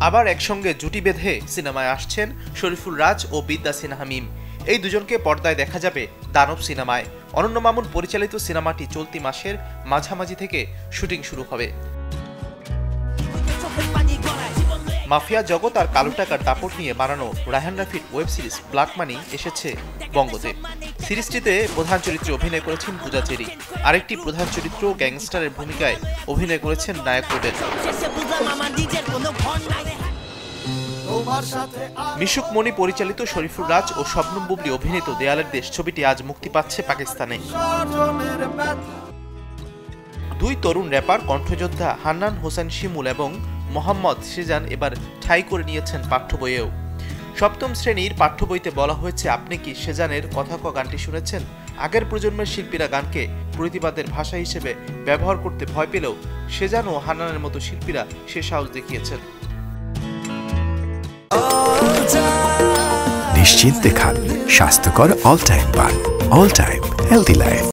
আবার একসঙ্গে জুটি বেঁধে সিনেমায় আসছেন শরীফুল রাজ ও বিদ্যা সিনহা মিম। এই দুজনকে পর্দায় দেখা যাবে দানব সিনেমায়। অনন্য মামুন পরিচালিত সিনেমাটি চলতি মাসের মাঝামাঝি থেকে শুটিং শুরু হবে। মাফিয়া জগৎ আর কালো টাকার দাপট নিয়ে বানানো রায়হান রাফির ওয়েব সিরিজ ব্ল্যাক মানি এসেছে বঙ্গতে। সিরিজটিতে প্রধান চরিত্রে অভিনয় করেছেন পূজা চেরি। আরেকটি প্রধান চরিত্র গ্যাংস্টারের ভূমিকায় অভিনয় করেছেন নায়ক রোবেল। মিশুক মনি পরিচালিত শরীফুল রাজ ও শবনম বুবলি অভিনীত দেয়ালের দেশ ছবিটি আজ মুক্তি পাচ্ছে পাকিস্তানে। দুই তরুণ র্যাপার কণ্ঠযোদ্ধা হান্নান হোসেন শিমুল এবং মোহাম্মদ সিজান এবার ঠাঁই করে নিয়েছেন পাঠ্য বইয়েও। সপ্তম শ্রেণীর পাঠ্য বইতে বলা হয়েছে, আপনি কি সেজানের কথা ক গানটি শুনেছেন? আগের প্রজন্মের শিল্পীরা গানকে প্রতিবাদের ভাষা হিসেবে ব্যবহার করতে ভয় পেলেও সেজান ও হান্নানের মতো শিল্পীরা সে সাহস দেখিয়েছেন। নিশ্চিন্তে খান স্বাস্থ্যকর অল টাইম পান। All time healthy life.